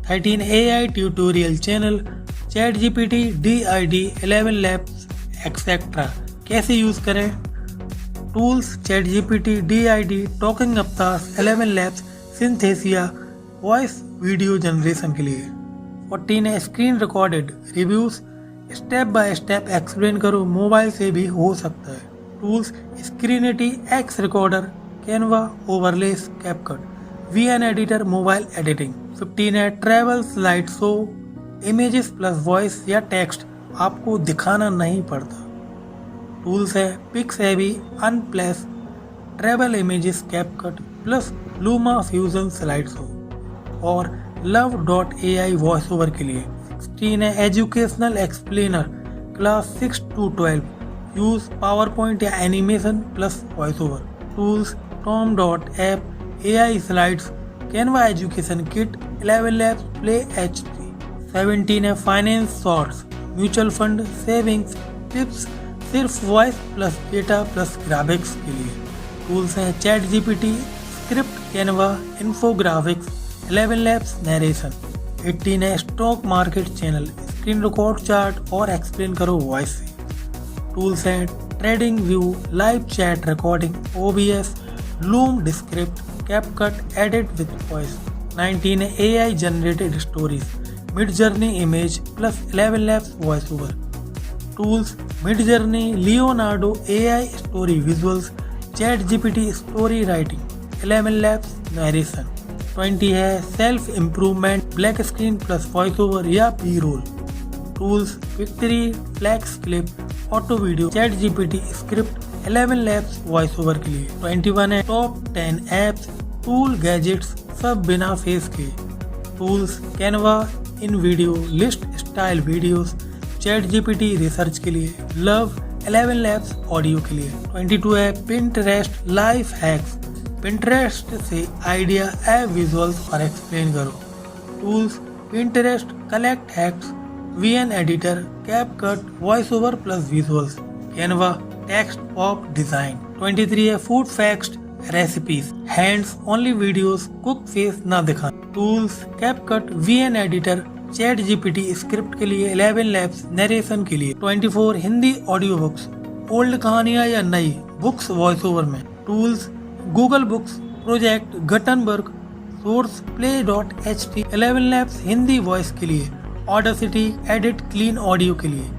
13 AI tutorial channel, ChatGPT, DID, 11 Labs, etcetera. कैसे use करें? Tools ChatGPT, DID, talking avatar, 11 Labs, Synthesia, voice video generation के लिए। 14 है screen recorded reviews, step by step explain करो, mobile से भी हो सकता है। Tools Screenity, X recorder, Canva, overlays, CapCut, VN editor, mobile editing. 15 है travel slide show, images plus voice या टेक्स्ट आपको दिखाना नहीं पड़ता। टूल्स है पिक्स heavy, अनप्लेस, travel images, CapCut plus Luma Fusion slide show और love.ai वॉइस ओवर के लिए। 16 है educational explainer, class 6 to 12, use PowerPoint या animation plus voice over. Tools tom.app, AI slides, Canva education kit, 11 Labs, play HD। 17 है finance shorts, mutual fund, savings, tips, सिर्फ voice plus data plus graphics के लिए। Tools हैं ChatGPT, script, Canva, infographics, 11 Labs, narration. 18 है stock market channel, screen record chart और explain करो voice से। Tools हैं TradingView, live chat recording, OBS, Loom Descript, CapCut, edit with voice. 19 है AI generated stories, Midjourney image plus 11 Labs voice over. Tools Midjourney, Leonardo, AI story visuals, ChatGPT story writing, 11 Labs, narration. 20 है self improvement, black screen plus voice over या B roll. Tools victory, FlexClip, auto video, ChatGPT script, 11 Labs voice over के लिए। 21 है top 10 apps, tool, gadgets सब बिना face के। Tools Canva, InVideo, list style videos, ChatGPT research के लिए, love, 11 Labs audio के लिए। 22 है पिंटरेस्ट लाइफ हैक्स, पिंटरेस्ट से आइडिया, ऐप विजुअल्स और एक्सप्लेन करो। Tools Pinterest collect hacks, VN editor, CapCut, voice over plus visuals, Canva, text pop design. 23 है food fact, recipes, hands only videos, cook face ना दिखा। Tools CapCut, VN editor, ChatGPT script के लिए, 11 Labs narration के लिए। 24 Hindi audio books, old कहानियां या नई बुक्स वॉइस ओवर में। Tools Google books, project, Gutenberg, source, play.ht, 11 Labs Hindi voice के लिए, ऑडासिटी, एडिट, क्लीन ऑडियो के लिए।